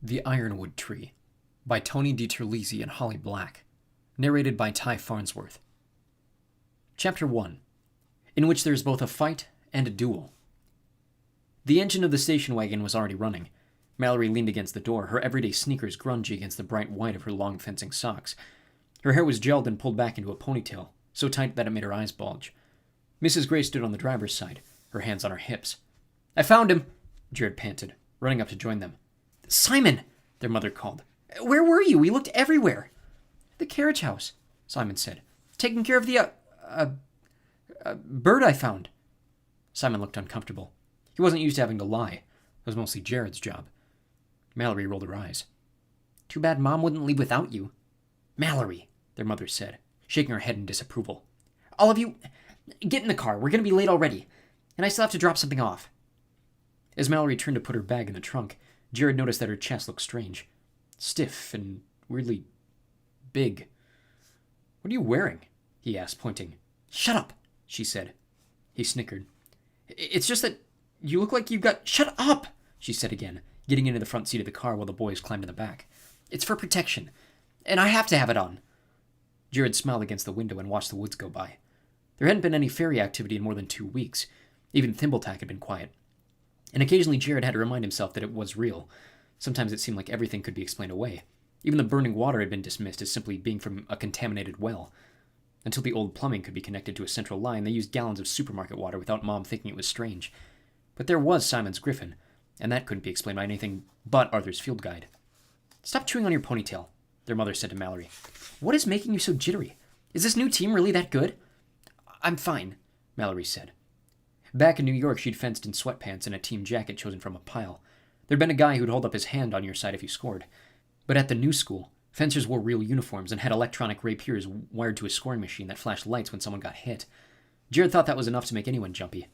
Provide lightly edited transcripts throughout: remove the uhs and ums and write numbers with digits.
The Ironwood Tree by Tony DiTerlizzi and Holly Black. Narrated by Ty Farnsworth. Chapter 1, in which there is both a fight and a duel. The engine of the station wagon was already running. Mallory leaned against the door, her everyday sneakers grungy against the bright white of her long fencing socks. Her hair was gelled and pulled back into a ponytail, so tight that it made her eyes bulge. Mrs. Gray stood on the driver's side, her hands on her hips. "I found him," Jared panted, running up to join them. "Simon!" their mother called. "Where were you? We looked everywhere." "The carriage house," Simon said. "Taking care of the, bird I found." Simon looked uncomfortable. He wasn't used to having to lie. It was mostly Jared's job. Mallory rolled her eyes. "Too bad Mom wouldn't leave without you." "Mallory," their mother said, shaking her head in disapproval. "All of you, get in the car. We're going to be late already. And I still have to drop something off." As Mallory turned to put her bag in the trunk, Jared noticed that her chest looked strange. Stiff and weirdly big. "What are you wearing?" he asked, pointing. "Shut up," she said. He snickered. "It's just that you look like you've got—" "Shut up," she said again, getting into the front seat of the car while the boys climbed in the back. "It's for protection, and I have to have it on." Jared smiled against the window and watched the woods go by. There hadn't been any fairy activity in more than 2 weeks. Even Thimbletack had been quiet. And occasionally Jared had to remind himself that it was real. Sometimes it seemed like everything could be explained away. Even the burning water had been dismissed as simply being from a contaminated well. Until the old plumbing could be connected to a central line, they used gallons of supermarket water without Mom thinking it was strange. But there was Simon's Griffin, and that couldn't be explained by anything but Arthur's field guide. "Stop chewing on your ponytail," their mother said to Mallory. "What is making you so jittery? Is this new team really that good?" "I'm fine," Mallory said. Back in New York, she'd fenced in sweatpants and a team jacket chosen from a pile. There'd been a guy who'd hold up his hand on your side if you scored. But at the new school, fencers wore real uniforms and had electronic rapiers wired to a scoring machine that flashed lights when someone got hit. Jared thought that was enough to make anyone jumpy.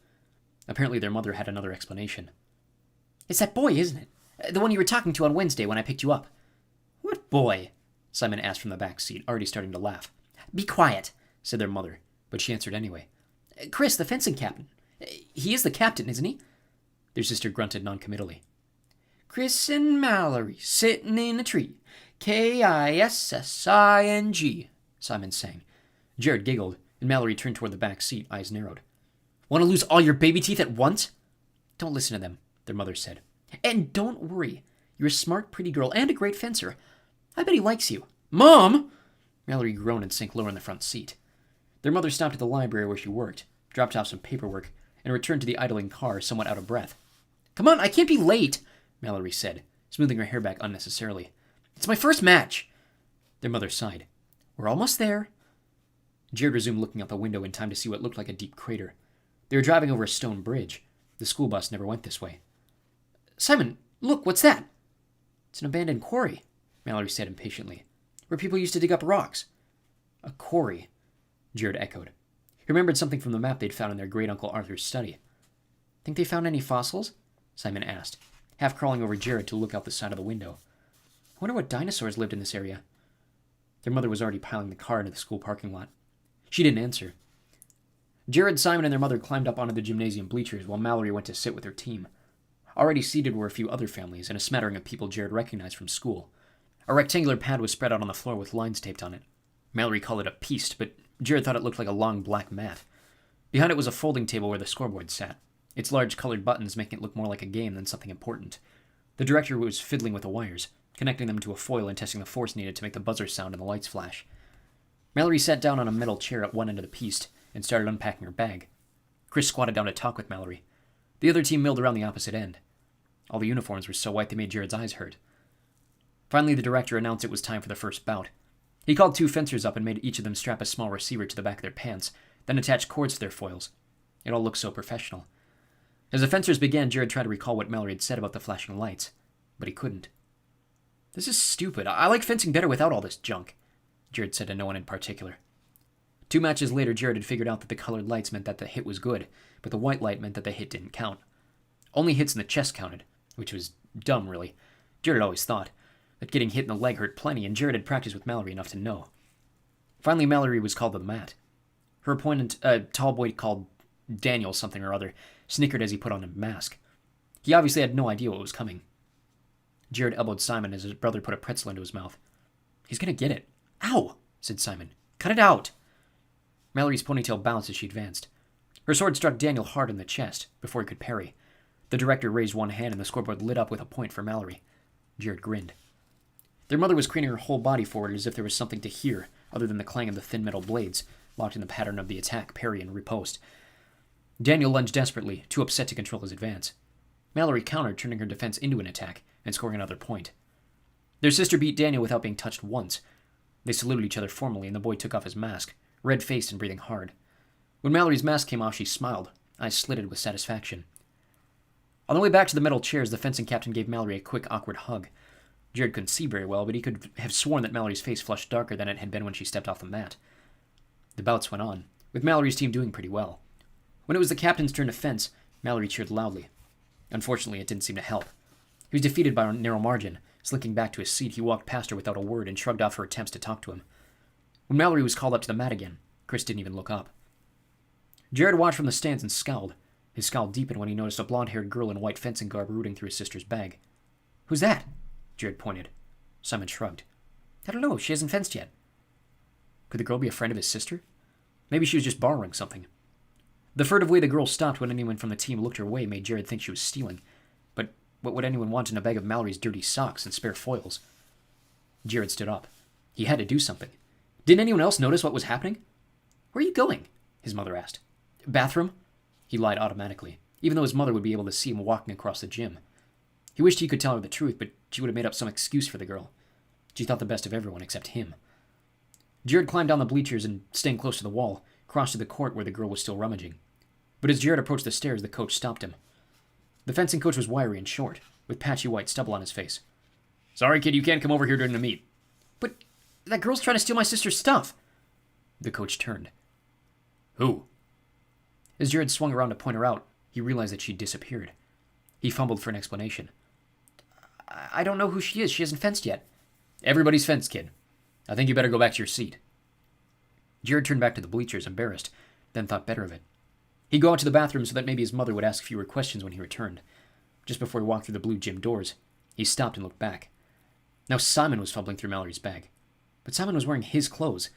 Apparently their mother had another explanation. "It's that boy, isn't it? The one you were talking to on Wednesday when I picked you up." "What boy?" Simon asked from the back seat, already starting to laugh. "Be quiet," said their mother, but she answered anyway. "Chris, the fencing captain. He is the captain, isn't he?" Their sister grunted noncommittally. "Chris and Mallory sitting in a tree. Kissing," Simon sang. Jared giggled, and Mallory turned toward the back seat, eyes narrowed. "Want to lose all your baby teeth at once?" "Don't listen to them," their mother said. "And don't worry. You're a smart, pretty girl and a great fencer. I bet he likes you." "Mom!" Mallory groaned and sank lower in the front seat. Their mother stopped at the library where she worked, dropped off some paperwork, and returned to the idling car, somewhat out of breath. "Come on, I can't be late," Mallory said, smoothing her hair back unnecessarily. "It's my first match." Their mother sighed. "We're almost there." Jared resumed looking out the window in time to see what looked like a deep crater. They were driving over a stone bridge. The school bus never went this way. "Simon, look, what's that?" "It's an abandoned quarry," Mallory said impatiently, "where people used to dig up rocks." "A quarry," Jared echoed. He remembered something from the map they'd found in their great-uncle Arthur's study. "Think they found any fossils?" Simon asked, half crawling over Jared to look out the side of the window. "I wonder what dinosaurs lived in this area." Their mother was already piling the car into the school parking lot. She didn't answer. Jared, Simon, and their mother climbed up onto the gymnasium bleachers while Mallory went to sit with her team. Already seated were a few other families and a smattering of people Jared recognized from school. A rectangular pad was spread out on the floor with lines taped on it. Mallory called it a piste, but Jared thought it looked like a long black mat. Behind it was a folding table where the scoreboard sat, its large colored buttons making it look more like a game than something important. The director was fiddling with the wires, connecting them to a foil and testing the force needed to make the buzzer sound and the lights flash. Mallory sat down on a metal chair at one end of the piste and started unpacking her bag. Chris squatted down to talk with Mallory. The other team milled around the opposite end. All the uniforms were so white they made Jared's eyes hurt. Finally, the director announced it was time for the first bout. He called 2 fencers up and made each of them strap a small receiver to the back of their pants, then attach cords to their foils. It all looked so professional. As the fencers began, Jared tried to recall what Mallory had said about the flashing lights, but he couldn't. "This is stupid. I like fencing better without all this junk," Jared said to no one in particular. 2 matches later, Jared had figured out that the colored lights meant that the hit was good, but the white light meant that the hit didn't count. Only hits in the chest counted, which was dumb, really. Jared had always thought that getting hit in the leg hurt plenty, and Jared had practiced with Mallory enough to know. Finally, Mallory was called to the mat. Her opponent, a tall boy called Daniel something or other, snickered as he put on a mask. He obviously had no idea what was coming. Jared elbowed Simon as his brother put a pretzel into his mouth. He's gonna get it. Ow, said Simon. Cut it out. Mallory's ponytail bounced as she advanced. Her sword struck Daniel hard in the chest before he could parry. The director raised one hand and the scoreboard lit up with a point for Mallory. Jared grinned. Their mother was craning her whole body forward as if there was something to hear other than the clang of the thin metal blades, locked in the pattern of the attack, parry, and riposte. Daniel lunged desperately, too upset to control his advance. Mallory countered, turning her defense into an attack and scoring another point. Their sister beat Daniel without being touched once. They saluted each other formally, and the boy took off his mask, red-faced and breathing hard. When Mallory's mask came off, she smiled, eyes slitted with satisfaction. On the way back to the metal chairs, the fencing captain gave Mallory a quick, awkward hug. Jared couldn't see very well, but he could have sworn that Mallory's face flushed darker than it had been when she stepped off the mat. The bouts went on, with Mallory's team doing pretty well. When it was the captain's turn to fence, Mallory cheered loudly. Unfortunately, it didn't seem to help. He was defeated by a narrow margin. Slinking back to his seat, he walked past her without a word and shrugged off her attempts to talk to him. When Mallory was called up to the mat again, Chris didn't even look up. Jared watched from the stands and scowled. His scowl deepened when he noticed a blonde-haired girl in white fencing garb rooting through his sister's bag. Who's that? Jared pointed. Simon shrugged. I don't know, she hasn't fenced yet. Could the girl be a friend of his sister? Maybe she was just borrowing something. The furtive way the girl stopped when anyone from the team looked her way made Jared think she was stealing. But what would anyone want in a bag of Mallory's dirty socks and spare foils? Jared stood up. He had to do something. Didn't anyone else notice what was happening? Where are you going? His mother asked. Bathroom? He lied automatically, even though his mother would be able to see him walking across the gym. He wished he could tell her the truth, but she would have made up some excuse for the girl. She thought the best of everyone except him. Jared climbed down the bleachers and, staying close to the wall, crossed to the court where the girl was still rummaging. But as Jared approached the stairs, the coach stopped him. The fencing coach was wiry and short, with patchy white stubble on his face. Sorry, kid, you can't come over here during the meet. But that girl's trying to steal my sister's stuff. The coach turned. Who? As Jared swung around to point her out, he realized that she'd disappeared. He fumbled for an explanation. I don't know who she is. She hasn't fenced yet. Everybody's fenced, kid. I think you better go back to your seat. Jared turned back to the bleachers, embarrassed, then thought better of it. He'd go out to the bathroom so that maybe his mother would ask fewer questions when he returned. Just before he walked through the blue gym doors, he stopped and looked back. Now Simon was fumbling through Mallory's bag. But Simon was wearing his clothes.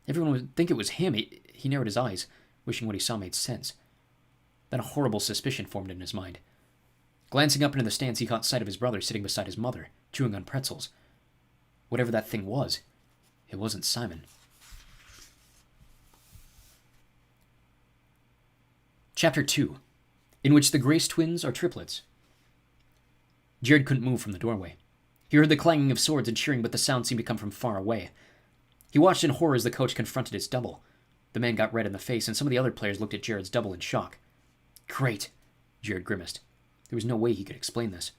Everyone would think it was him. He narrowed his eyes, wishing what he saw made sense. Then a horrible suspicion formed in his mind. Glancing up into the stands, he caught sight of his brother sitting beside his mother, chewing on pretzels. Whatever that thing was, it wasn't Simon. Chapter 2, in which the Grace twins are triplets. Jared couldn't move from the doorway. He heard the clanging of swords and cheering, but the sound seemed to come from far away. He watched in horror as the coach confronted his double. The man got red in the face, and some of the other players looked at Jared's double in shock. Great, Jared grimaced. There was no way he could explain this.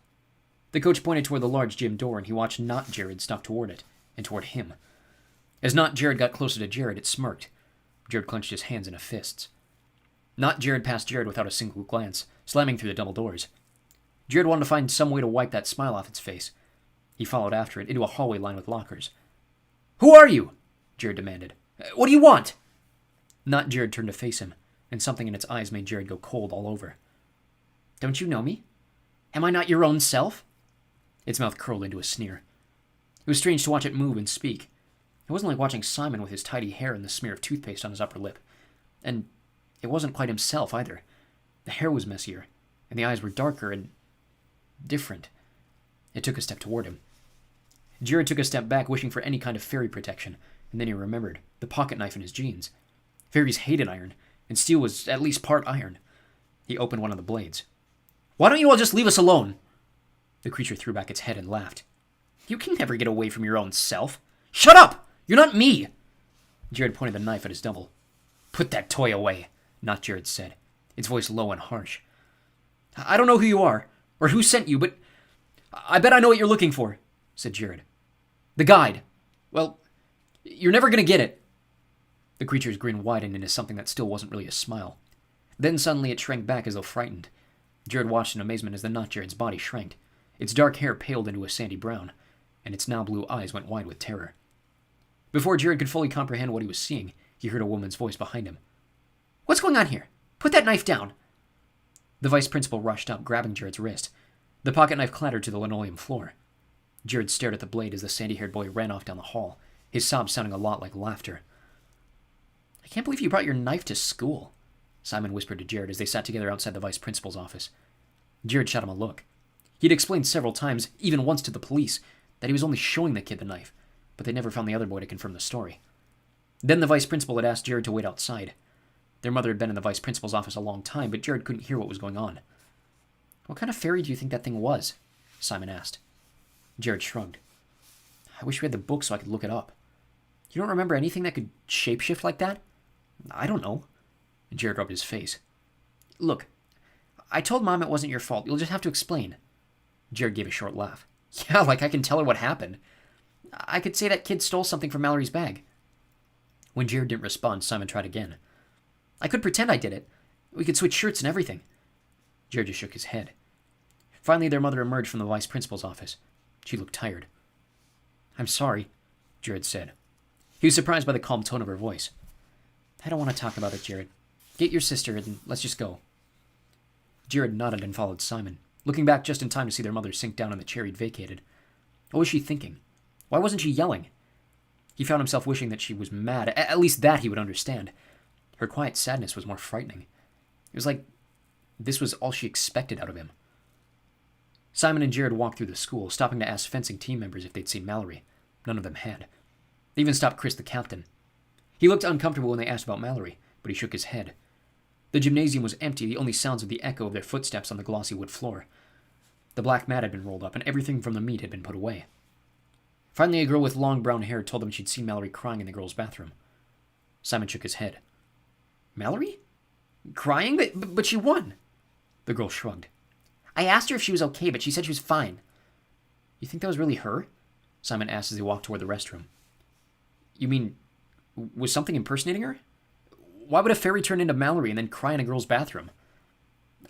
The coach pointed toward the large gym door, and he watched not Jared stalk toward it, and toward him. As not Jared got closer to Jared, it smirked. Jared clenched his hands into fists. Not Jared passed Jared without a single glance, slamming through the double doors. Jared wanted to find some way to wipe that smile off its face. He followed after it, into a hallway lined with lockers. Who are you? Jared demanded. What do you want? Not Jared turned to face him, and something in its eyes made Jared go cold all over. Don't you know me? Am I not your own self? Its mouth curled into a sneer. It was strange to watch it move and speak. It wasn't like watching Simon with his tidy hair and the smear of toothpaste on his upper lip. And it wasn't quite himself either. The hair was messier, and the eyes were darker and different. It took a step toward him. Jared took a step back, wishing for any kind of fairy protection, and then he remembered the pocket knife in his jeans. Fairies hated iron, and steel was at least part iron. He opened one of the blades. Why don't you all just leave us alone? The creature threw back its head and laughed. You can never get away from your own self. Shut up! You're not me! Jared pointed the knife at his double. Put that toy away, Not Jared said, its voice low and harsh. I don't know who you are, or who sent you, but I bet I know what you're looking for, said Jared. The guide. Well, you're never going to get it. The creature's grin widened into something that still wasn't really a smile. Then suddenly it shrank back as though frightened. Jared watched in amazement as the Not Jared's body shrank. Its dark hair paled into a sandy brown, and its now blue eyes went wide with terror. Before Jared could fully comprehend what he was seeing, he heard a woman's voice behind him. What's going on here? Put that knife down. The vice principal rushed up, grabbing Jared's wrist. The pocket knife clattered to the linoleum floor. Jared stared at the blade as the sandy-haired boy ran off down the hall, his sobs sounding a lot like laughter. "I can't believe you brought your knife to school," Simon whispered to Jared as they sat together outside the vice principal's office. Jared shot him a look. He'd explained several times, even once to the police, that he was only showing the kid the knife, but they never found the other boy to confirm the story. Then the vice principal had asked Jared to wait outside. Their mother had been in the vice principal's office a long time, but Jared couldn't hear what was going on. "What kind of fairy do you think that thing was?" Simon asked. Jared shrugged. "I wish we had the book so I could look it up." "You don't remember anything that could shapeshift like that?" "I don't know." Jared rubbed his face. "Look, I told Mom it wasn't your fault. You'll just have to explain." Jared gave a short laugh. "Yeah, like I can tell her what happened. I could say that kid stole something from Mallory's bag." When Jared didn't respond, Simon tried again. "I could pretend I did it. We could switch shirts and everything." Jared just shook his head. Finally, their mother emerged from the vice principal's office. She looked tired. "I'm sorry," Jared said. He was surprised by the calm tone of her voice. "I don't want to talk about it, Jared. Get your sister and let's just go." Jared nodded and followed Simon, looking back just in time to see their mother sink down in the chair he'd vacated. What was she thinking? Why wasn't she yelling? He found himself wishing that she was mad. At least that he would understand. Her quiet sadness was more frightening. It was like this was all she expected out of him. Simon and Jared walked through the school, stopping to ask fencing team members if they'd seen Mallory. None of them had. They even stopped Chris, the captain. He looked uncomfortable when they asked about Mallory, but he shook his head. The gymnasium was empty, the only sounds of the echo of their footsteps on the glossy wood floor. The black mat had been rolled up, and everything from the meat had been put away. Finally, a girl with long brown hair told them she'd seen Mallory crying in the girls' bathroom. Simon shook his head. "Mallory? Crying? But she won." The girl shrugged. "I asked her if she was okay, but she said she was fine." "You think that was really her?" Simon asked as they walked toward the restroom. "You mean, was something impersonating her? Why would a fairy turn into Mallory and then cry in a girl's bathroom?"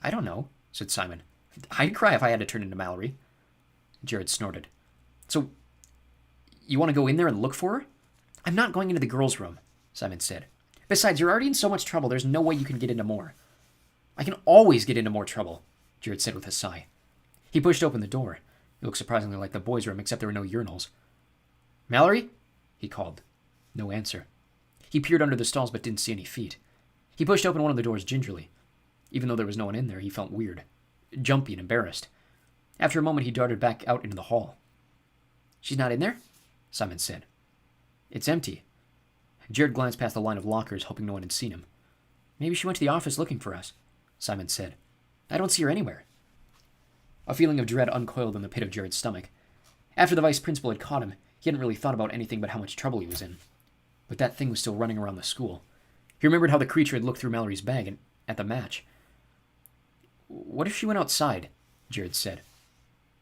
"I don't know," said Simon. "I'd cry if I had to turn into Mallory." Jared snorted. "So, you want to go in there and look for her?" "I'm not going into the girls' room," Simon said. "Besides, you're already in so much trouble, there's no way you can get into more." "I can always get into more trouble," Jared said with a sigh. He pushed open the door. It looked surprisingly like the boys' room, except there were no urinals. "Mallory?" he called. No answer. He peered under the stalls but didn't see any feet. He pushed open one of the doors gingerly. Even though there was no one in there, he felt weird, jumpy and embarrassed. After a moment, he darted back out into the hall. "She's not in there?" Simon said. "It's empty." Jared glanced past the line of lockers, hoping no one had seen him. "Maybe she went to the office looking for us," Simon said. "I don't see her anywhere." A feeling of dread uncoiled in the pit of Jared's stomach. After the vice principal had caught him, he hadn't really thought about anything but how much trouble he was in. But that thing was still running around the school. He remembered how the creature had looked through Mallory's bag and at the match. "What if she went outside?" Jared said,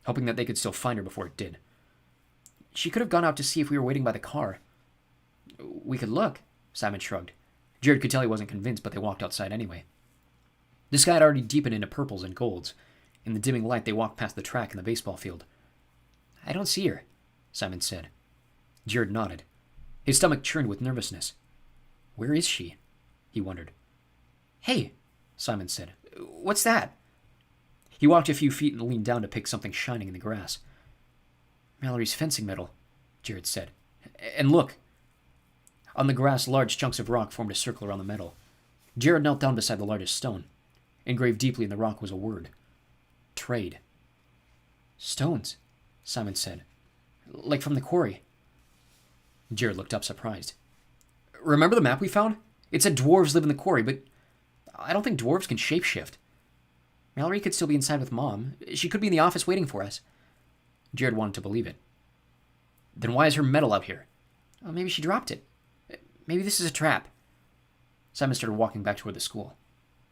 hoping that they could still find her before it did. "She could have gone out to see if we were waiting by the car." "We could look," Simon shrugged. Jared could tell he wasn't convinced, but they walked outside anyway. The sky had already deepened into purples and golds. In the dimming light, they walked past the track and the baseball field. "I don't see her," Simon said. Jared nodded. His stomach churned with nervousness. "Where is she?" he wondered. "Hey," Simon said. "What's that?" He walked a few feet and leaned down to pick something shining in the grass. "Mallory's fencing medal," Jared said. "And look." On the grass, large chunks of rock formed a circle around the medal. Jared knelt down beside the largest stone. Engraved deeply in the rock was a word. Trade. "Stones," Simon said. "Like from the quarry." Jared looked up, surprised. "Remember the map we found? It said dwarves live in the quarry, but I don't think dwarves can shapeshift. Mallory could still be inside with Mom. She could be in the office waiting for us." Jared wanted to believe it. "Then why is her medal out here?" "Well, maybe she dropped it. Maybe this is a trap." Simon started walking back toward the school.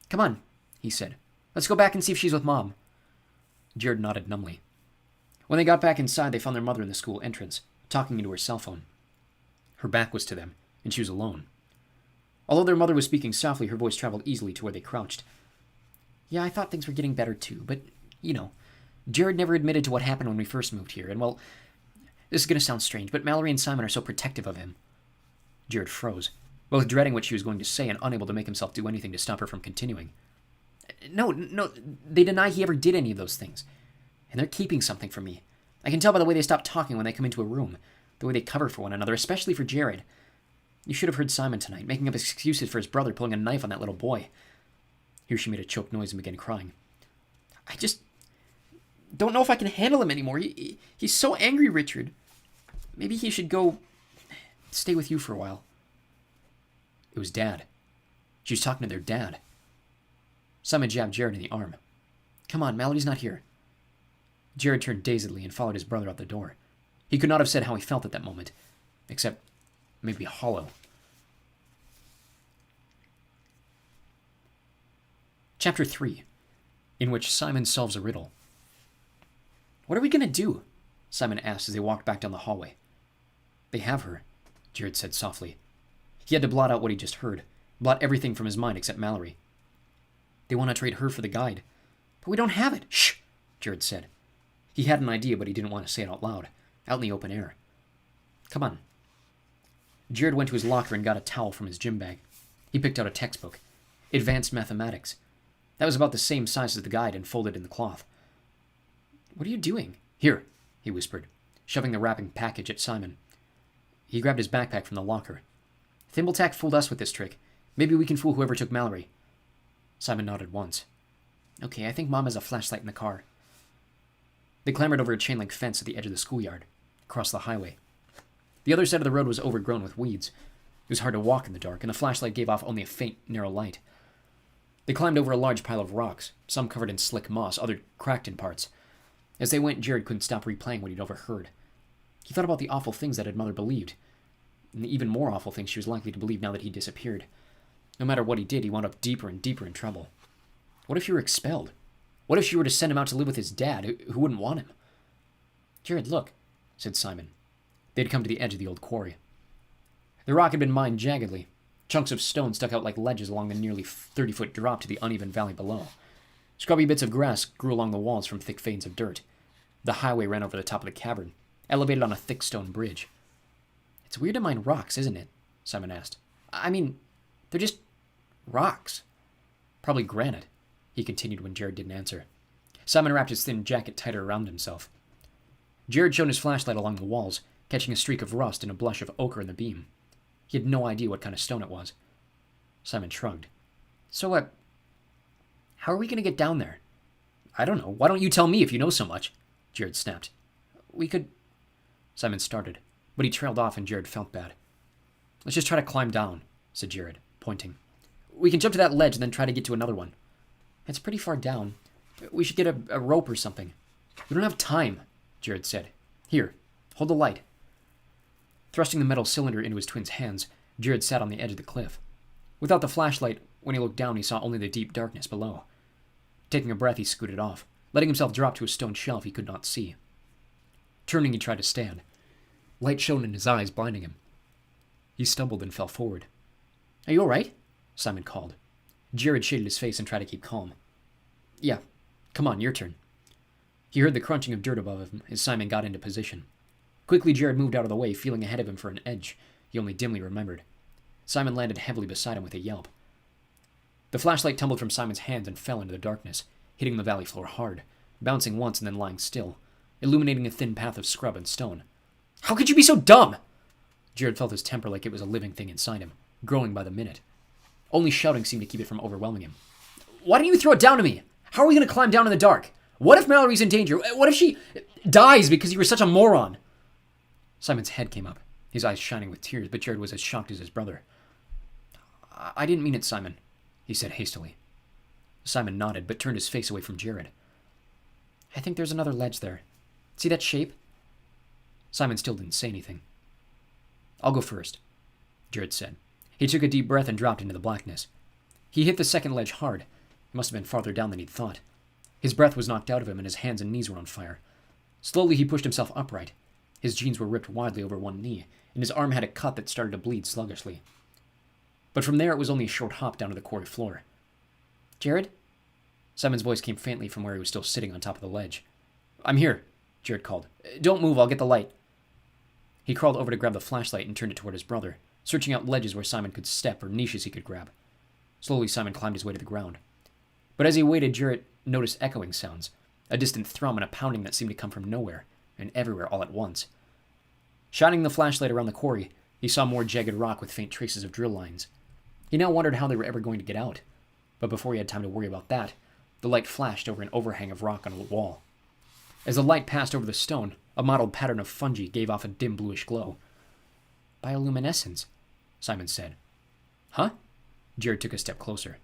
"Come on," he said. "Let's go back and see if she's with Mom." Jared nodded numbly. When they got back inside, they found their mother in the school entrance, talking into her cell phone. Her back was to them, and she was alone. Although their mother was speaking softly, her voice traveled easily to where they crouched. "Yeah, I thought things were getting better too, but, Jared never admitted to what happened when we first moved here, and well, this is going to sound strange, but Mallory and Simon are so protective of him." Jared froze, both dreading what she was going to say and unable to make himself do anything to stop her from continuing. No, they deny he ever did any of those things, and they're keeping something from me. I can tell by the way they stop talking when they come into a room, the way they cover for one another, especially for Jared. You should have heard Simon tonight, making up excuses for his brother pulling a knife on that little boy. Here she made a choked noise and began crying. I just don't know if I can handle him anymore. He's so angry, Richard. Maybe he should go stay with you for a while. It was Dad. She was talking to their dad. Simon jabbed Jared in the arm. Come on, Mallory's not here. Jared turned dazedly and followed his brother out the door. He could not have said how he felt at that moment, except maybe hollow. Chapter 3, in which Simon solves a riddle. What are we going to do? Simon asked as they walked back down the hallway. They have her, Jared said softly. He had to blot out what he just heard, blot everything from his mind except Mallory. They want to trade her for the guide. But we don't have it. Shh, Jared said. He had an idea, but he didn't want to say it out loud, out in the open air. Come on. Jared went to his locker and got a towel from his gym bag. He picked out a textbook. Advanced Mathematics. That was about the same size as the guide and folded in the cloth. What are you doing? Here, he whispered, shoving the wrapping package at Simon. He grabbed his backpack from the locker. Thimbletack fooled us with this trick. Maybe we can fool whoever took Mallory. Simon nodded once. Okay, I think Mom has a flashlight in the car. They clambered over a chain-link fence at the edge of the schoolyard, across the highway. The other side of the road was overgrown with weeds. It was hard to walk in the dark, and the flashlight gave off only a faint, narrow light. They climbed over a large pile of rocks, some covered in slick moss, others cracked in parts. As they went, Jared couldn't stop replaying what he'd overheard. He thought about the awful things that his mother believed, and the even more awful things she was likely to believe now that he disappeared. No matter what he did, he wound up deeper and deeper in trouble. What if he were expelled? What if she were to send him out to live with his dad, who wouldn't want him? Jared, look, said Simon. They had come to the edge of the old quarry. The rock had been mined jaggedly. Chunks of stone stuck out like ledges along the nearly 30-foot drop to the uneven valley below. Scrubby bits of grass grew along the walls from thick veins of dirt. The highway ran over the top of the cavern, elevated on a thick stone bridge. It's weird to mine rocks, isn't it? Simon asked. I mean, they're just rocks. Probably granite, he continued when Jared didn't answer. Simon wrapped his thin jacket tighter around himself. Jared shone his flashlight along the walls, catching a streak of rust and a blush of ochre in the beam. He had no idea what kind of stone it was. Simon shrugged. So, how are we going to get down there? I don't know. Why don't you tell me if you know so much? Jared snapped. We could... Simon started, but he trailed off and Jared felt bad. Let's just try to climb down, said Jared, pointing. We can jump to that ledge and then try to get to another one. It's pretty far down. We should get a rope or something. We don't have time, Jared said. Here, hold the light. Thrusting the metal cylinder into his twin's hands, Jared sat on the edge of the cliff. Without the flashlight, when he looked down, he saw only the deep darkness below. Taking a breath, he scooted off, letting himself drop to a stone shelf he could not see. Turning, he tried to stand. Light shone in his eyes, blinding him. He stumbled and fell forward. Are you all right? Simon called. Jared shaded his face and tried to keep calm. Yeah. Come on, your turn. He heard the crunching of dirt above him as Simon got into position. Quickly, Jared moved out of the way, feeling ahead of him for an edge he only dimly remembered. Simon landed heavily beside him with a yelp. The flashlight tumbled from Simon's hands and fell into the darkness, hitting the valley floor hard, bouncing once and then lying still, illuminating a thin path of scrub and stone. How could you be so dumb? Jared felt his temper like it was a living thing inside him, growing by the minute. Only shouting seemed to keep it from overwhelming him. Why don't you throw it down to me? How are we going to climb down in the dark? What if Mallory's in danger? What if she dies because you were such a moron? Simon's head came up, his eyes shining with tears, but Jared was as shocked as his brother. I didn't mean it, Simon, he said hastily. Simon nodded, but turned his face away from Jared. I think there's another ledge there. See that shape? Simon still didn't say anything. I'll go first, Jared said. He took a deep breath and dropped into the blackness. He hit the second ledge hard. It must have been farther down than he'd thought. His breath was knocked out of him and his hands and knees were on fire. Slowly he pushed himself upright. His jeans were ripped widely over one knee, and his arm had a cut that started to bleed sluggishly. But from there it was only a short hop down to the quarry floor. Jared? Simon's voice came faintly from where he was still sitting on top of the ledge. I'm here, Jared called. Don't move, I'll get the light. He crawled over to grab the flashlight and turned it toward his brother, searching out ledges where Simon could step or niches he could grab. Slowly Simon climbed his way to the ground. But as he waited, Jared noticed echoing sounds, a distant thrum and a pounding that seemed to come from nowhere, and everywhere all at once. Shining the flashlight around the quarry, he saw more jagged rock with faint traces of drill lines. He now wondered how they were ever going to get out. But before he had time to worry about that, the light flashed over an overhang of rock on a wall. As the light passed over the stone, a mottled pattern of fungi gave off a dim bluish glow. Bioluminescence, Simon said. Huh? Jared took a step closer.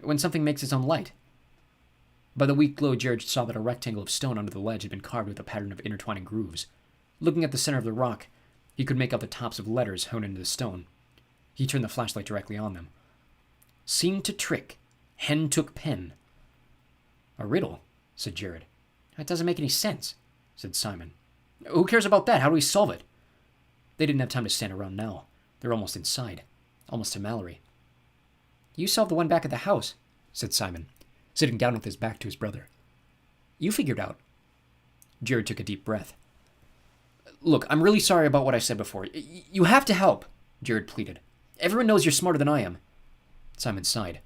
When something makes its own light. By the weak glow, Jared saw that a rectangle of stone under the ledge had been carved with a pattern of intertwining grooves. Looking at the center of the rock, he could make out the tops of letters honed into the stone. He turned the flashlight directly on them. Seemed to trick. Hen took pen. A riddle, said Jared. That doesn't make any sense, said Simon. Who cares about that? How do we solve it? They didn't have time to stand around now. They were almost inside. Almost to Mallory. You solved the one back at the house, said Simon, sitting down with his back to his brother. You figured out. Jared took a deep breath. Look, I'm really sorry about what I said before. You have to help, Jared pleaded. Everyone knows you're smarter than I am. Simon sighed.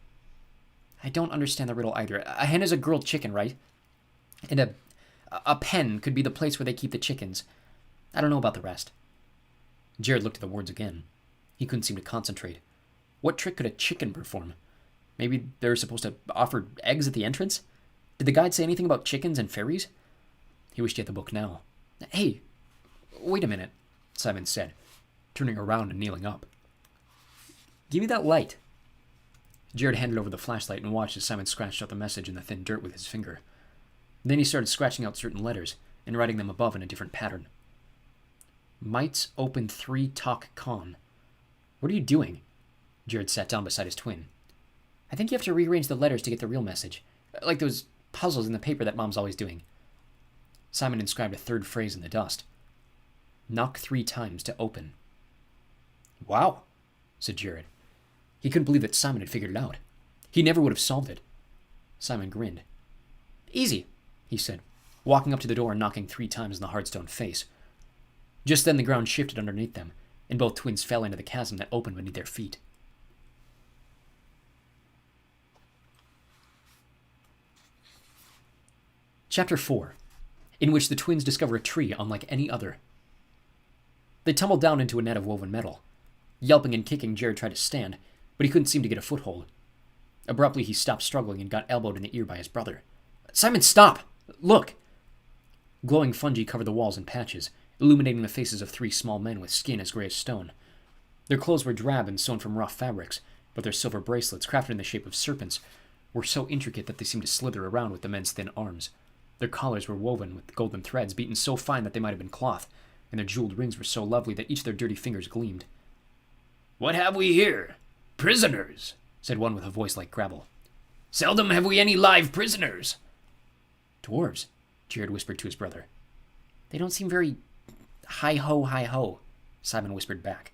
I don't understand the riddle either. A hen is a grilled chicken, right? And a pen could be the place where they keep the chickens. I don't know about the rest. Jared looked at the words again. He couldn't seem to concentrate. What trick could a chicken perform? Maybe they were supposed to offer eggs at the entrance? Did the guide say anything about chickens and fairies? He wished he had the book now. Hey, wait a minute, Simon said, turning around and kneeling up. Give me that light. Jared handed over the flashlight and watched as Simon scratched out the message in the thin dirt with his finger. Then he started scratching out certain letters and writing them above in a different pattern. Mites open 3 talk con. What are you doing? Jared sat down beside his twin. I think you have to rearrange the letters to get the real message. Like those puzzles in the paper that Mom's always doing. Simon inscribed a third phrase in the dust. Knock 3 times to open. Wow, said Jared. He couldn't believe that Simon had figured it out. He never would have solved it. Simon grinned. Easy, he said, walking up to the door and knocking 3 times in the hard stone face. Just then the ground shifted underneath them, and both twins fell into the chasm that opened beneath their feet. Chapter 4, in which the twins discover a tree unlike any other. They tumbled down into a net of woven metal. Yelping and kicking, Jared tried to stand, but he couldn't seem to get a foothold. Abruptly, he stopped struggling and got elbowed in the ear by his brother. Simon, stop! Look! Glowing fungi covered the walls in patches, illuminating the faces of 3 small men with skin as gray as stone. Their clothes were drab and sewn from rough fabrics, but their silver bracelets, crafted in the shape of serpents, were so intricate that they seemed to slither around with the men's thin arms. Their collars were woven with golden threads, beaten so fine that they might have been cloth, and their jeweled rings were so lovely that each of their dirty fingers gleamed. What have we here? Prisoners, said one with a voice like gravel. Seldom have we any live prisoners. Dwarves, Jared whispered to his brother. They don't seem very hi-ho, Simon whispered back.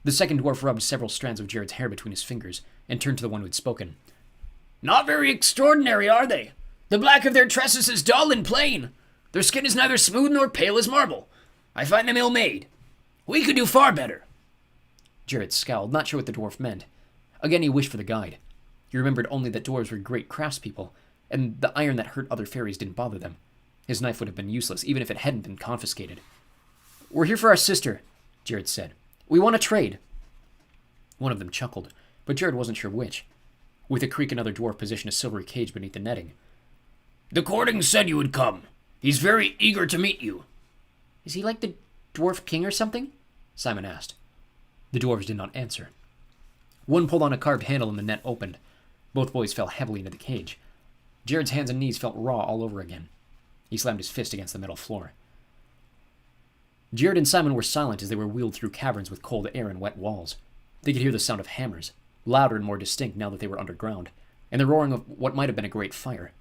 The second dwarf rubbed several strands of Jared's hair between his fingers and turned to the one who had spoken. Not very extraordinary, are they? The black of their tresses is dull and plain. Their skin is neither smooth nor pale as marble. I find them ill-made. We could do far better. Jared scowled, not sure what the dwarf meant. Again, he wished for the guide. He remembered only that dwarves were great craftspeople, and the iron that hurt other fairies didn't bother them. His knife would have been useless, even if it hadn't been confiscated. We're here for our sister, Jared said. We want to trade. One of them chuckled, but Jared wasn't sure which. With a creak, another dwarf positioned a silvery cage beneath the netting. The courting said you would come. He's very eager to meet you. Is he like the dwarf king or something? Simon asked. The dwarves did not answer. One pulled on a carved handle and the net opened. Both boys fell heavily into the cage. Jared's hands and knees felt raw all over again. He slammed his fist against the metal floor. Jared and Simon were silent as they were wheeled through caverns with cold air and wet walls. They could hear the sound of hammers, louder and more distinct now that they were underground, and the roaring of what might have been a great fire.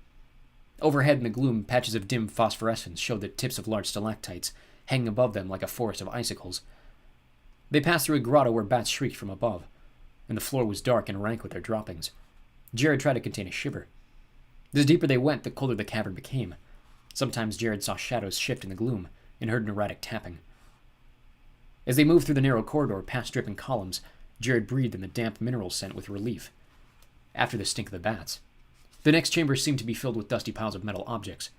Overhead in the gloom, patches of dim phosphorescence showed the tips of large stalactites, hanging above them like a forest of icicles. They passed through a grotto where bats shrieked from above, and the floor was dark and rank with their droppings. Jared tried to contain a shiver. The deeper they went, the colder the cavern became. Sometimes Jared saw shadows shift in the gloom and heard an erratic tapping. As they moved through the narrow corridor past dripping columns, Jared breathed in the damp mineral scent with relief, after the stink of the bats. The next chamber seemed to be filled with dusty piles of metal objects.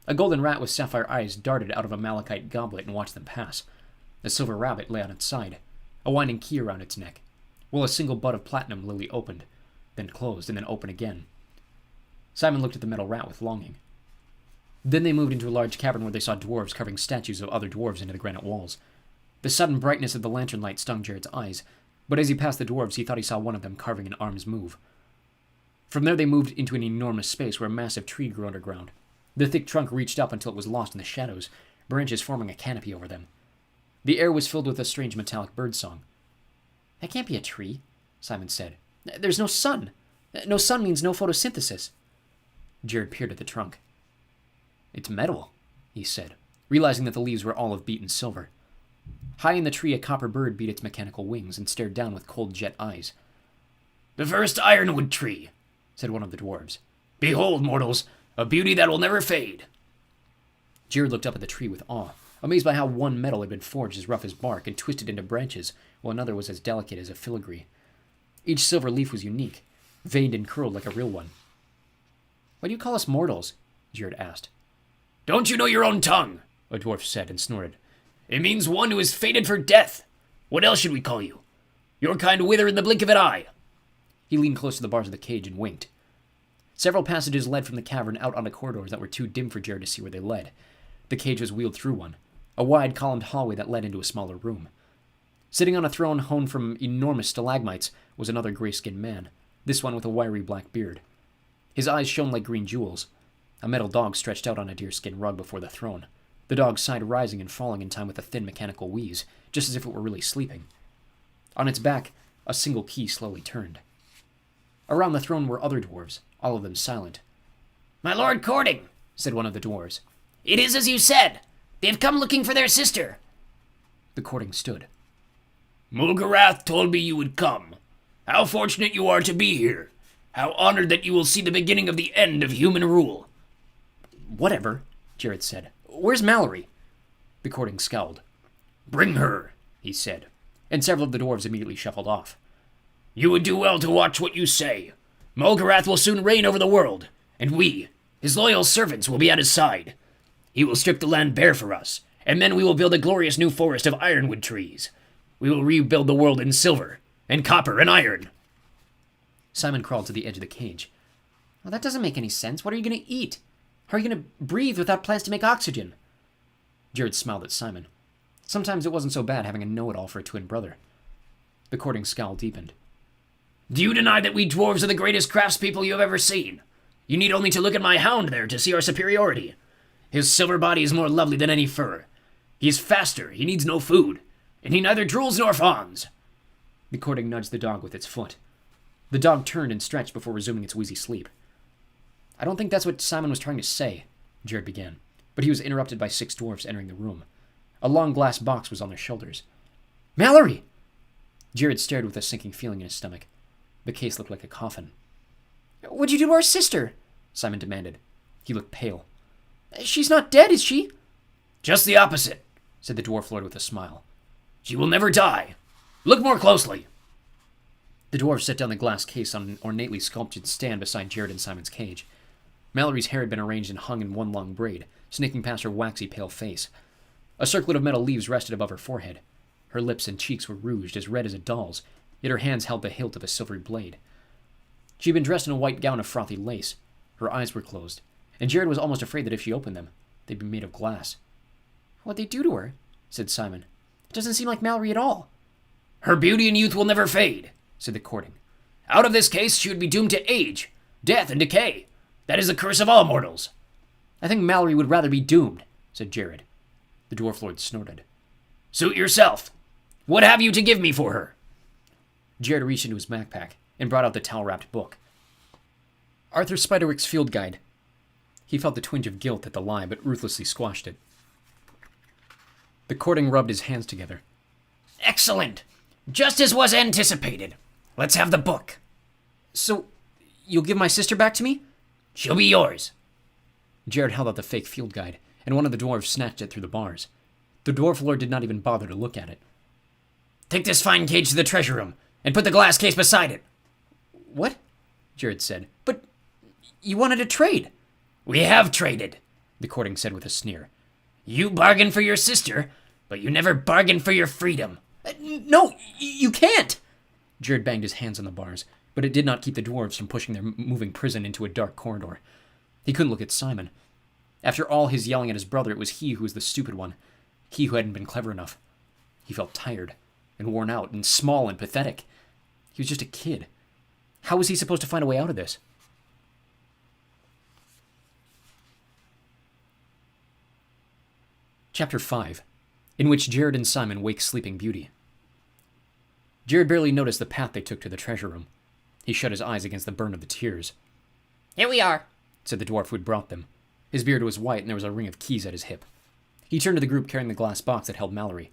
A golden rat with sapphire eyes darted out of a malachite goblet and watched them pass. A silver rabbit lay on its side, a winding key around its neck, while a single bud of platinum lily opened, then closed, and then opened again. Simon looked at the metal rat with longing. Then they moved into a large cavern where they saw dwarves carving statues of other dwarves into the granite walls. The sudden brightness of the lantern light stung Jared's eyes, but as he passed the dwarves, he thought he saw one of them carving an arm's move. From there they moved into an enormous space where a massive tree grew underground. The thick trunk reached up until it was lost in the shadows, branches forming a canopy over them. The air was filled with a strange metallic birdsong. "That can't be a tree," Simon said. "There's no sun. No sun means no photosynthesis." Jared peered at the trunk. "It's metal," he said, realizing that the leaves were all of beaten silver. High in the tree, a copper bird beat its mechanical wings and stared down with cold jet eyes. "The first Ironwood Tree," said one of the dwarves. "Behold, mortals, a beauty that will never fade." Jared looked up at the tree with awe, amazed by how one metal had been forged as rough as bark and twisted into branches, while another was as delicate as a filigree. Each silver leaf was unique, veined and curled like a real one. "Why do you call us mortals?" Jared asked. "Don't you know your own tongue?" a dwarf said and snorted. "It means one who is fated for death. What else should we call you? Your kind wither in the blink of an eye." He leaned close to the bars of the cage and winked. Several passages led from the cavern out onto corridors that were too dim for Jared to see where they led. The cage was wheeled through one, a wide columned hallway that led into a smaller room. Sitting on a throne hewn from enormous stalagmites was another gray-skinned man, this one with a wiry black beard. His eyes shone like green jewels. A metal dog stretched out on a deerskin rug before the throne. The dog sighed, rising and falling in time with a thin mechanical wheeze, just as if it were really sleeping. On its back, a single key slowly turned. Around the throne were other dwarves, all of them silent. "My lord courting," said one of the dwarves. "It is as you said. They have come looking for their sister." The courting stood. "Mulgarath told me you would come. How fortunate you are to be here. How honored that you will see the beginning of the end of human rule." "Whatever," Jared said. "Where's Mallory?" The courting scowled. "Bring her," he said, and several of the dwarves immediately shuffled off. "You would do well to watch what you say. Mulgarath will soon reign over the world, and we, his loyal servants, will be at his side. He will strip the land bare for us, and then we will build a glorious new forest of ironwood trees. We will rebuild the world in silver, and copper, and iron." Simon crawled to the edge of the cage. "Well, that doesn't make any sense. What are you going to eat? How are you going to breathe without plants to make oxygen?" Jared smiled at Simon. Sometimes it wasn't so bad having a know-it-all for a twin brother. The courting scowl deepened. "Do you deny that we dwarves are the greatest craftspeople you have ever seen? You need only to look at my hound there to see our superiority. His silver body is more lovely than any fur. He is faster, he needs no food, and he neither drools nor fawns." The courting nudged the dog with its foot. The dog turned and stretched before resuming its wheezy sleep. "I don't think that's what Simon was trying to say," Jared began, but he was interrupted by 6 dwarfs entering the room. A long glass box was on their shoulders. "Mallory!" Jared stared with a sinking feeling in his stomach. The case looked like a coffin. "What'd you do to our sister?" Simon demanded. He looked pale. "She's not dead, is she?" "Just the opposite," said the dwarf lord with a smile. "She will never die. Look more closely." The dwarf set down the glass case on an ornately sculptured stand beside Jared and Simon's cage. Mallory's hair had been arranged and hung in one long braid, snaking past her waxy pale face. A circlet of metal leaves rested above her forehead. Her lips and cheeks were rouged, as red as a doll's, yet her hands held the hilt of a silvery blade. She had been dressed in a white gown of frothy lace. Her eyes were closed, and Jared was almost afraid that if she opened them, they'd be made of glass. "What'd they do to her?" said Simon. "It doesn't seem like Mallory at all." "Her beauty and youth will never fade," said the courting. "Out of this case, she would be doomed to age, death, and decay. That is the curse of all mortals." "I think Mallory would rather be doomed," said Jared. The dwarf lord snorted. "Suit yourself. What have you to give me for her?" Jared reached into his backpack and brought out the towel-wrapped book. Arthur Spiderwick's Field Guide. He felt the twinge of guilt at the lie, but ruthlessly squashed it. The courting rubbed his hands together. "Excellent! Just as was anticipated. Let's have the book." "So, you'll give my sister back to me?" "She'll be yours." Jared held out the fake field guide, and one of the dwarves snatched it through the bars. The dwarf lord did not even bother to look at it. "Take this fine cage to the treasure room, and put the glass case beside it." "What?" Jared said. "But you wanted to trade." "We have traded. the courting said with a sneer. You bargain for your sister, but you never bargain for your freedom. No, you can't! Jared banged his hands on the bars, but it did not keep the dwarves from pushing their moving prison into a dark corridor. He couldn't look at Simon. After all his yelling at his brother, it was he who was the stupid one. He who hadn't been clever enough. He felt tired, and worn out, and small, and pathetic. He was just a kid. How was he supposed to find a way out of this? Chapter 5, in which Jared and Simon wake Sleeping Beauty. Jared barely noticed the path they took to the treasure room. He shut his eyes against the burn of the tears. Here we are, said the dwarf who had brought them. His beard was white, and there was a ring of keys at his hip. He turned to the group carrying the glass box that held Mallory.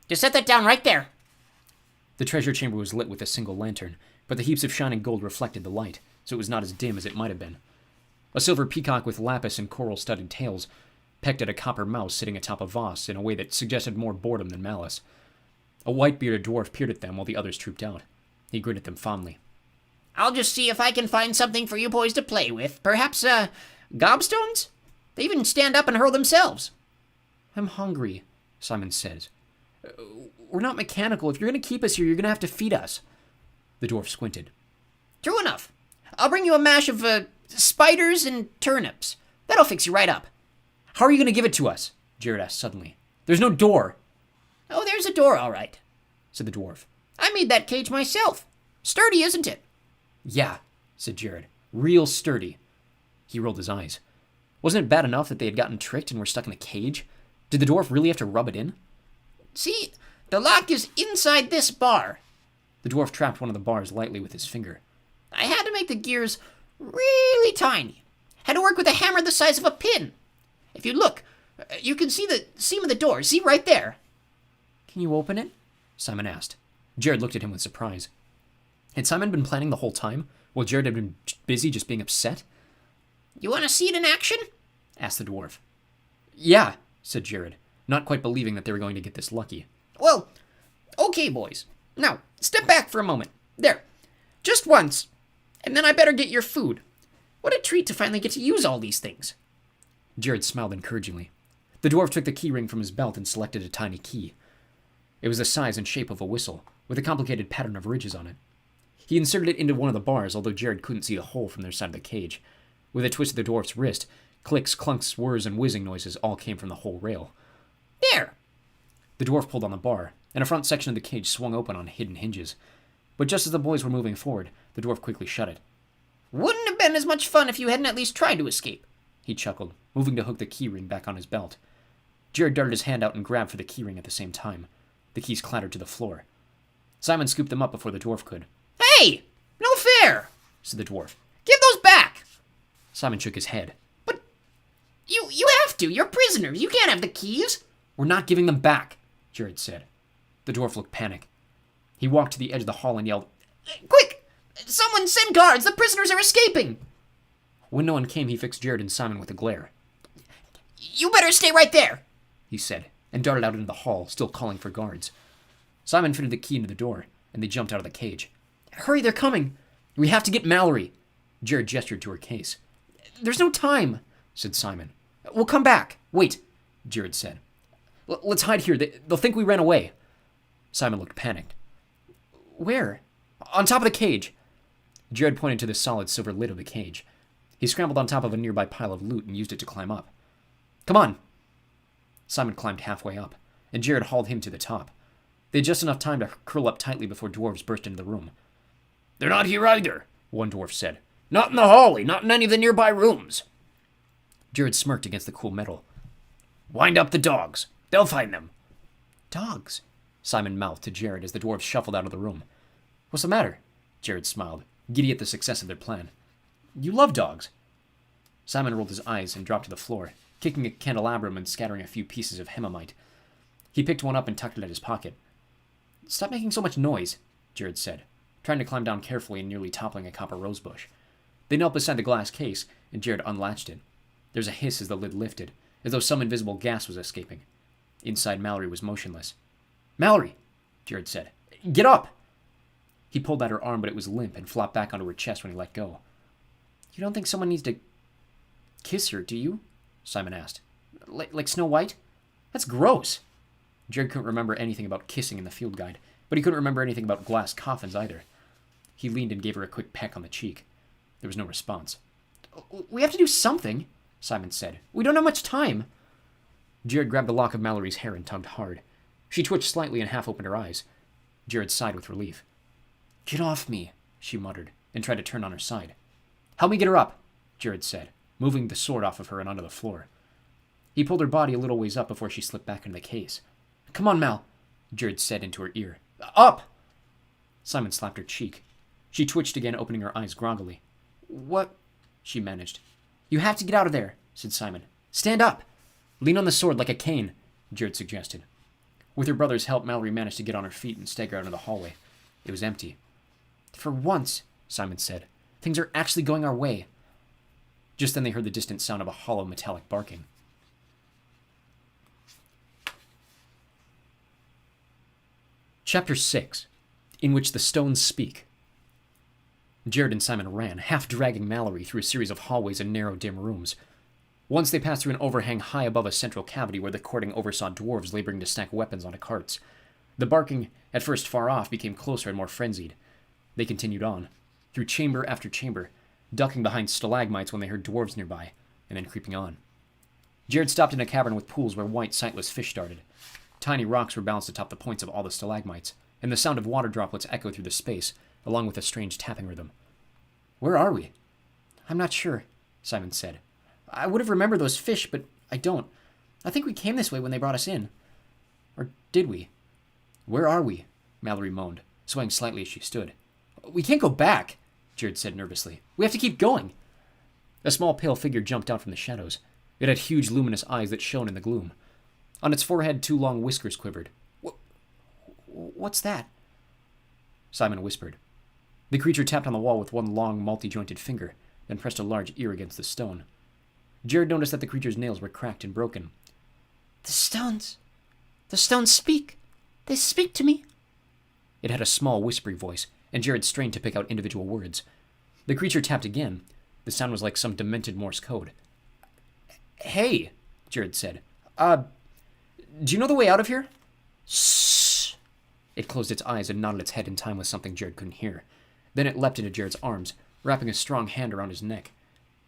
Just set that down right there. The treasure chamber was lit with a single lantern, but the heaps of shining gold reflected the light, so it was not as dim as it might have been. A silver peacock with lapis and coral-studded tails pecked at a copper mouse sitting atop a vase in a way that suggested more boredom than malice. A white-bearded dwarf peered at them while the others trooped out. He grinned at them fondly. I'll just see if I can find something for you boys to play with. Perhaps, gobstones? They even stand up and hurl themselves. I'm hungry, Simon says. We're not mechanical. If you're going to keep us here, you're going to have to feed us. The dwarf squinted. True enough. I'll bring you a mash of, spiders and turnips. That'll fix you right up. How are you going to give it to us? Jared asked suddenly. There's no door. Oh, there's a door, all right, said the dwarf. I made that cage myself. Sturdy, isn't it? Yeah, said Jared. Real sturdy. He rolled his eyes. Wasn't it bad enough that they had gotten tricked and were stuck in a cage? Did the dwarf really have to rub it in? See, the lock is inside this bar. The dwarf trapped one of the bars lightly with his finger. I had to make the gears really tiny. Had to work with a hammer the size of a pin. If you look, you can see the seam of the door. See right there. Can you open it? Simon asked. Jared looked at him with surprise. Had Simon been planning the whole time, while Jared had been busy just being upset? You want to see it in action? Asked the dwarf. Yeah, said Jared, not quite believing that they were going to get this lucky. Well, okay, boys. Now, step back for a moment. There. Just once. And then I better get your food. What a treat to finally get to use all these things. Jared smiled encouragingly. The dwarf took the key ring from his belt and selected a tiny key. It was the size and shape of a whistle, with a complicated pattern of ridges on it. He inserted it into one of the bars, although Jared couldn't see the hole from their side of the cage. With a twist of the dwarf's wrist, clicks, clunks, whirs, and whizzing noises all came from the whole rail. There! The dwarf pulled on the bar, and a front section of the cage swung open on hidden hinges. But just as the boys were moving forward, the dwarf quickly shut it. Wouldn't have been as much fun if you hadn't at least tried to escape, he chuckled, moving to hook the key ring back on his belt. Jared darted his hand out and grabbed for the key ring at the same time. The keys clattered to the floor. Simon scooped them up before the dwarf could. Hey! No fair! Said the dwarf. Give those back! Simon shook his head. But you have to. You're prisoners. You can't have the keys. We're not giving them back, Jared said. The dwarf looked panicked. He walked to the edge of the hall and yelled, Quick! Someone send guards! The prisoners are escaping! When no one came, he fixed Jared and Simon with a glare. You better stay right there, he said, and darted out into the hall, still calling for guards. Simon fitted the key into the door, and they jumped out of the cage. Hurry, they're coming! We have to get Mallory! Jared gestured to her case. There's no time, said Simon. We'll come back. Wait, Jared said. Let's hide here. They'll think we ran away. Simon looked panicked. Where? On top of the cage. Jared pointed to the solid silver lid of the cage. He scrambled on top of a nearby pile of loot and used it to climb up. Come on. Simon climbed halfway up, and Jared hauled him to the top. They had just enough time to curl up tightly before dwarves burst into the room. They're not here either, one dwarf said. Not in the hallway, not in any of the nearby rooms. Jared smirked against the cool metal. Wind up the dogs. They'll find them. Dogs? Simon mouthed to Jared as the dwarves shuffled out of the room. What's the matter? Jared smiled, giddy at the success of their plan. You love dogs. Simon rolled his eyes and dropped to the floor, kicking a candelabrum and scattering a few pieces of hemamite. He picked one up and tucked it at his pocket. Stop making so much noise, Jared said, trying to climb down carefully and nearly toppling a copper rosebush. They knelt beside the glass case, and Jared unlatched it. There was a hiss as the lid lifted, as though some invisible gas was escaping. Inside, Mallory was motionless. Mallory, Jared said. Get up! He pulled at her arm, but it was limp and flopped back onto her chest when he let go. You don't think someone needs to kiss her, do you? Simon asked. Like Snow White? That's gross. Jared couldn't remember anything about kissing in the field guide, but he couldn't remember anything about glass coffins either. He leaned and gave her a quick peck on the cheek. There was no response. We have to do something, Simon said. We don't have much time. Jared grabbed a lock of Mallory's hair and tugged hard. She twitched slightly and half opened her eyes. Jared sighed with relief. Get off me, she muttered, and tried to turn on her side. Help me get her up, Jared said, moving the sword off of her and onto the floor. He pulled her body a little ways up before she slipped back into the case. Come on, Mal, Jared said into her ear. Up! Simon slapped her cheek. She twitched again, opening her eyes groggily. What? She managed. You have to get out of there, said Simon. Stand up! Lean on the sword like a cane, Jared suggested. With her brother's help, Mallory managed to get on her feet and stagger out of the hallway. It was empty. For once, Simon said, things are actually going our way. Just then they heard the distant sound of a hollow metallic barking. Chapter 6, in which the stones speak. Jared and Simon ran, half dragging Mallory through a series of hallways and narrow, dim rooms. Once they passed through an overhang high above a central cavity where the courting oversaw dwarves laboring to stack weapons onto carts. The barking, at first far off, became closer and more frenzied. They continued on, through chamber after chamber, ducking behind stalagmites when they heard dwarves nearby, and then creeping on. Jared stopped in a cavern with pools where white, sightless fish darted. Tiny rocks were balanced atop the points of all the stalagmites, and the sound of water droplets echoed through the space, along with a strange tapping rhythm. Where are we? I'm not sure, Simon said. I would have remembered those fish, but I don't. I think we came this way when they brought us in. Or did we? Where are we? Mallory moaned, swaying slightly as she stood. We can't go back, Jared said nervously. We have to keep going. A small pale figure jumped out from the shadows. It had huge luminous eyes that shone in the gloom. On its forehead, 2 long whiskers quivered. What's that? Simon whispered. The creature tapped on the wall with one long, multi-jointed finger, then pressed a large ear against the stone. Jared noticed that the creature's nails were cracked and broken. The stones speak. They speak to me. It had a small, whispery voice, and Jared strained to pick out individual words. The creature tapped again. The sound was like some demented Morse code. Hey, Jared said. Do you know the way out of here? Shh. It closed its eyes and nodded its head in time with something Jared couldn't hear. Then it leapt into Jared's arms, wrapping a strong hand around his neck.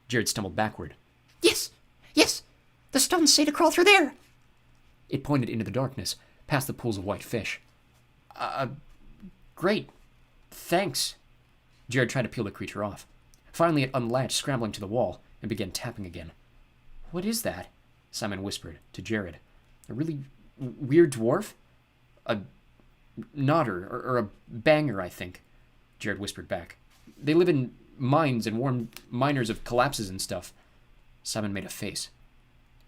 Jared stumbled backward. Yes, the stones say to crawl through there. It pointed into the darkness, past the pools of white fish. Great. Thanks. Jared tried to peel the creature off. Finally, it unlatched, scrambling to the wall, and began tapping again. What is that? Simon whispered to Jared. A really weird dwarf? A nodder, or a banger, I think, Jared whispered back. They live in mines and warn miners of collapses and stuff. Simon made a face.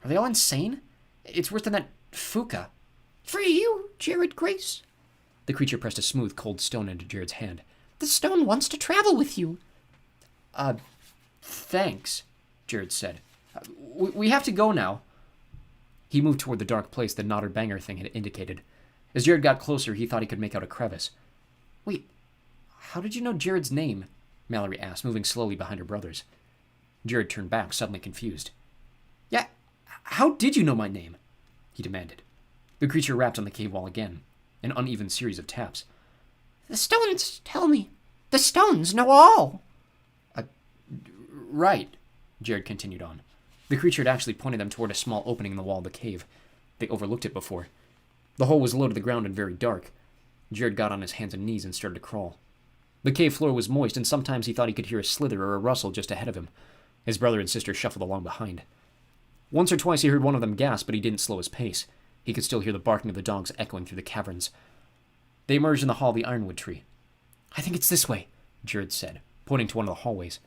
Are they all insane? It's worse than that Fuka. For you, Jared Grace. The creature pressed a smooth, cold stone into Jared's hand. The stone wants to travel with you. Thanks, Jared said. We have to go now. He moved toward the dark place the nodder banger thing had indicated. As Jared got closer, he thought he could make out a crevice. Wait, how did you know Jared's name? Mallory asked, moving slowly behind her brothers. Jared turned back, suddenly confused. Yeah, how did you know my name? He demanded. The creature rapped on the cave wall again, an uneven series of taps. The stones tell me. The stones know all. Right, Jared continued on. The creature had actually pointed them toward a small opening in the wall of the cave. They overlooked it before. The hole was low to the ground and very dark. Jared got on his hands and knees and started to crawl. The cave floor was moist, and sometimes he thought he could hear a slither or a rustle just ahead of him. His brother and sister shuffled along behind. Once or twice he heard one of them gasp, but he didn't slow his pace. He could still hear the barking of the dogs echoing through the caverns. They emerged in the hall of the Ironwood Tree. I think it's this way, Jared said, pointing to one of the hallways.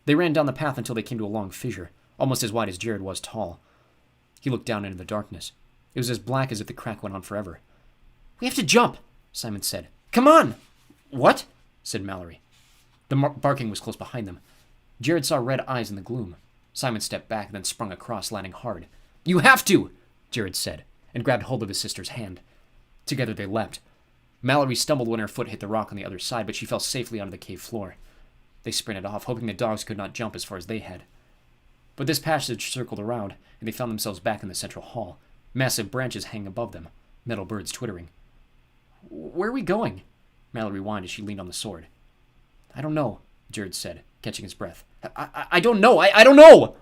They ran down the path until they came to a long fissure, almost as wide as Jared was tall. He looked down into the darkness. It was as black as if the crack went on forever. We have to jump, Simon said. Come on! What? Said Mallory. The barking was close behind them. Jared saw red eyes in the gloom. Simon stepped back and then sprung across, landing hard. You have to, Jared said, and grabbed hold of his sister's hand. Together they leapt. Mallory stumbled when her foot hit the rock on the other side, but she fell safely onto the cave floor. They sprinted off, hoping the dogs could not jump as far as they had. But this passage circled around, and they found themselves back in the central hall, massive branches hanging above them, metal birds twittering. "Where are we going?" Mallory whined as she leaned on the sword. "I don't know," Jared said, catching his breath. I don't know. I don't know!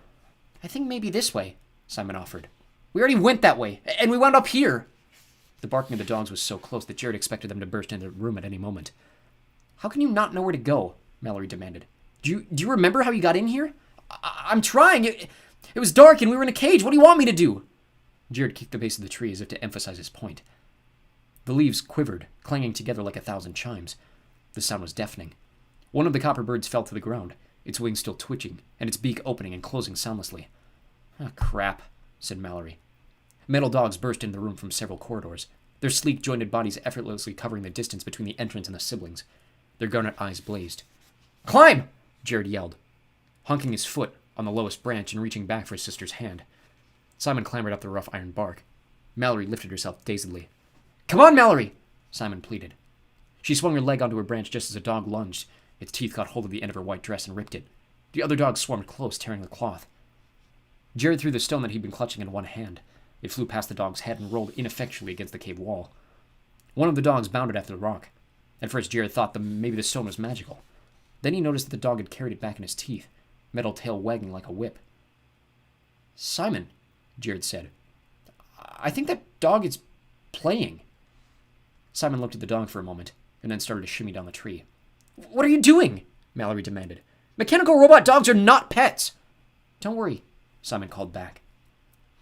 "I think maybe this way," Simon offered. "We already went that way, and we wound up here." The barking of the dogs was so close that Jared expected them to burst into the room at any moment. "How can you not know where to go?" Mallory demanded. Do you remember how you got in here?" I'm trying. It was dark and we were in a cage. What do you want me to do?" Jared kicked the base of the tree as if to emphasize his point. The leaves quivered, clanging together like 1,000 chimes. The sound was deafening. One of the copper birds fell to the ground, its wings still twitching, and its beak opening and closing soundlessly. "Ah, crap," said Mallory. Metal dogs burst into the room from several corridors, their sleek, jointed bodies effortlessly covering the distance between the entrance and the siblings. Their garnet eyes blazed. "Climb!" Jared yelled, honking his foot on the lowest branch and reaching back for his sister's hand. Simon clambered up the rough iron bark. Mallory lifted herself dazedly. "Come on, Mallory!" Simon pleaded. She swung her leg onto a branch just as a dog lunged. Its teeth caught hold of the end of her white dress and ripped it. The other dogs swarmed close, tearing the cloth. Jared threw the stone that he'd been clutching in one hand. It flew past the dog's head and rolled ineffectually against the cave wall. One of the dogs bounded after the rock. At first, Jared thought that maybe the stone was magical. Then he noticed that the dog had carried it back in his teeth, metal tail wagging like a whip. "Simon," Jared said, "I think that dog is playing." Simon looked at the dog for a moment, and then started to shimmy down the tree. "What are you doing?" Mallory demanded. "Mechanical robot dogs are not pets!" "Don't worry," Simon called back.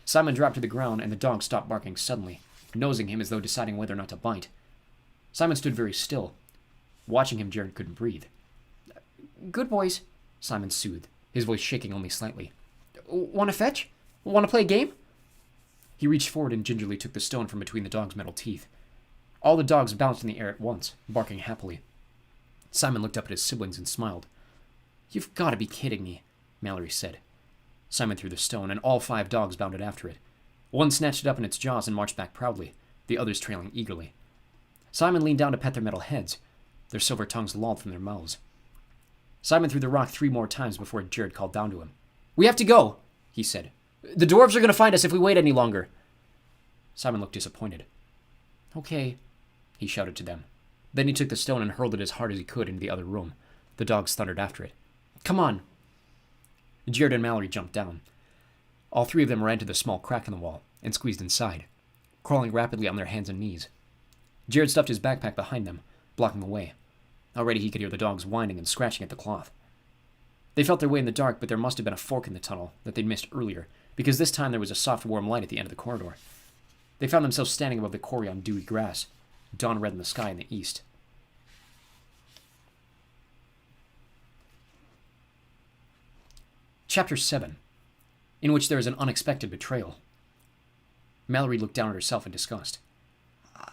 Simon dropped to the ground, and the dog stopped barking suddenly, nosing him as though deciding whether or not to bite. Simon stood very still. Watching him, Jared couldn't breathe. "Good boys," Simon soothed, his voice shaking only slightly. "Want to fetch? Want to play a game?" He reached forward and gingerly took the stone from between the dog's metal teeth. All the dogs bounced in the air at once, barking happily. Simon looked up at his siblings and smiled. "You've got to be kidding me," Mallory said. Simon threw the stone, and all 5 dogs bounded after it. One snatched it up in its jaws and marched back proudly, the others trailing eagerly. Simon leaned down to pet their metal heads. Their silver tongues lolled from their mouths. Simon threw the rock 3 more times before Jared called down to him. "We have to go," he said. "The dwarves are going to find us if we wait any longer." Simon looked disappointed. "Okay," he shouted to them. Then he took the stone and hurled it as hard as he could into the other room. The dogs thundered after it. "Come on." Jared and Mallory jumped down. All 3 of them ran to the small crack in the wall and squeezed inside, crawling rapidly on their hands and knees. Jared stuffed his backpack behind them, blocking the way. Already he could hear the dogs whining and scratching at the cloth. They felt their way in the dark, but there must have been a fork in the tunnel that they'd missed earlier, because this time there was a soft, warm light at the end of the corridor. They found themselves standing above the quarry on dewy grass, dawn red in the sky in the east. Chapter 7, in which there is an unexpected betrayal. Mallory looked down at herself in disgust.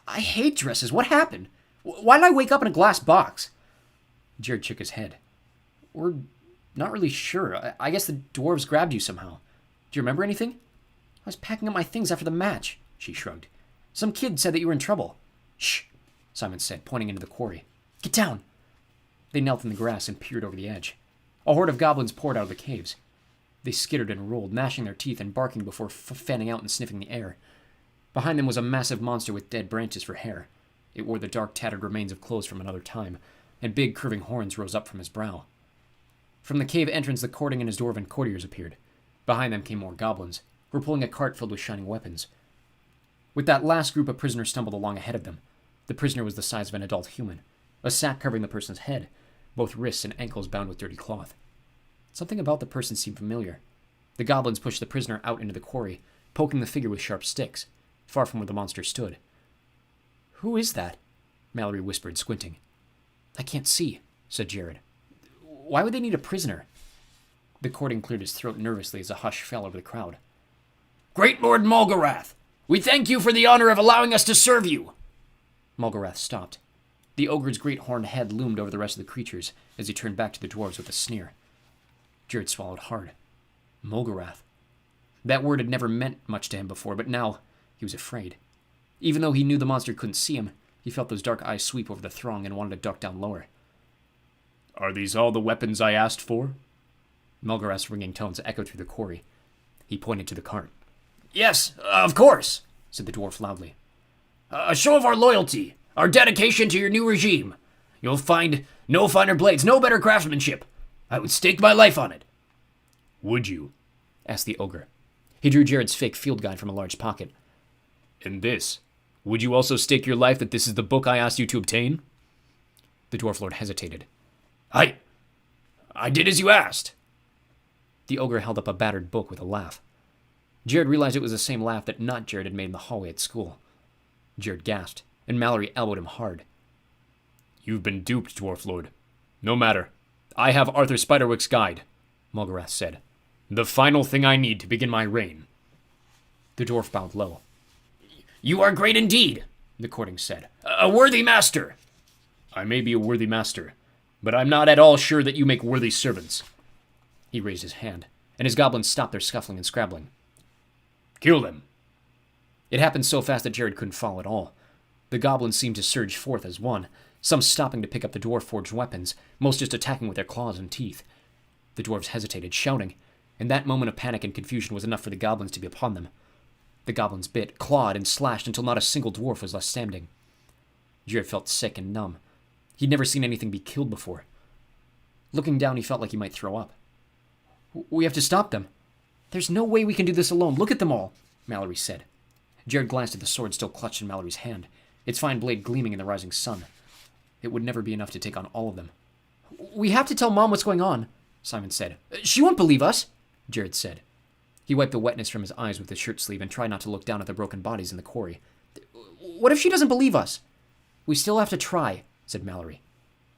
"I hate dresses. What happened? Why did I wake up in a glass box?" Jared shook his head. "We're not really sure. I guess the dwarves grabbed you somehow. Do you remember anything?" "I was packing up my things after the match," she shrugged. "Some kid said that you were in trouble." "Shh," Simon said, pointing into the quarry. "Get down." They knelt in the grass and peered over the edge. A horde of goblins poured out of the caves. They skittered and rolled, gnashing their teeth and barking before fanning out and sniffing the air. Behind them was a massive monster with dead branches for hair. It wore the dark, tattered remains of clothes from another time, and big, curving horns rose up from his brow. From the cave entrance, the courting and his dwarven courtiers appeared. Behind them came more goblins, who were pulling a cart filled with shining weapons. With that last group, a prisoner stumbled along ahead of them. The prisoner was the size of an adult human, a sack covering the person's head, both wrists and ankles bound with dirty cloth. Something about the person seemed familiar. The goblins pushed the prisoner out into the quarry, poking the figure with sharp sticks, far from where the monster stood. "Who is that?" Mallory whispered, squinting. "I can't see," said Jared. "Why would they need a prisoner?" The courting cleared his throat nervously as a hush fell over the crowd. "Great Lord Mulgarath, we thank you for the honor of allowing us to serve you." Mulgarath stopped. The ogre's great horned head loomed over the rest of the creatures as he turned back to the dwarves with a sneer. Jared swallowed hard. Mulgarath. That word had never meant much to him before, but now he was afraid. Even though he knew the monster couldn't see him, he felt those dark eyes sweep over the throng and wanted to duck down lower. "Are these all the weapons I asked for?" Mulgarath's ringing tones echoed through the quarry. He pointed to the cart. Yes, of course, Said the dwarf loudly. a show of our loyalty, our dedication to your new regime. You'll find no finer blades, no better craftsmanship. I would stake my life on it. Would you? Asked the ogre. He drew Jared's fake field guide from a large pocket. And this? Would you also stake your life that this is the book I asked you to obtain? The dwarf lord hesitated. I did as you asked. The ogre held up a battered book with a laugh. Jared realized it was the same laugh that not Jared had made in the hallway at school. Jared gasped, and Mallory elbowed him hard. You've been duped, dwarf lord. No matter. I have Arthur Spiderwick's guide, Mulgarath said. The final thing I need to begin my reign. The dwarf bowed low. You are great indeed, the courting said. A worthy master. I may be a worthy master, but I'm not at all sure that you make worthy servants. He raised his hand, and his goblins stopped their scuffling and scrabbling. Kill them. It happened so fast that Jared couldn't follow at all. The goblins seemed to surge forth as one, some stopping to pick up the dwarf-forged weapons, most just attacking with their claws and teeth. The dwarves hesitated, shouting, and that moment of panic and confusion was enough for the goblins to be upon them. The goblins bit, clawed, and slashed until not a single dwarf was left standing. Jared felt sick and numb. He'd never seen anything be killed before. Looking down, he felt like he might throw up. We have to stop them. There's no way we can do this alone. Look at them all, Mallory said. Jared glanced at the sword still clutched in Mallory's hand, its fine blade gleaming in the rising sun. It would never be enough to take on all of them. We have to tell Mom what's going on, Simon said. She won't believe us, Jared said. He wiped the wetness from his eyes with his shirt sleeve and tried not to look down at the broken bodies in the quarry. What if she doesn't believe us? We still have to try, said Mallory.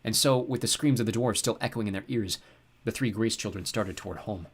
And so, with the screams of the dwarves still echoing in their ears, the three Grace children started toward home.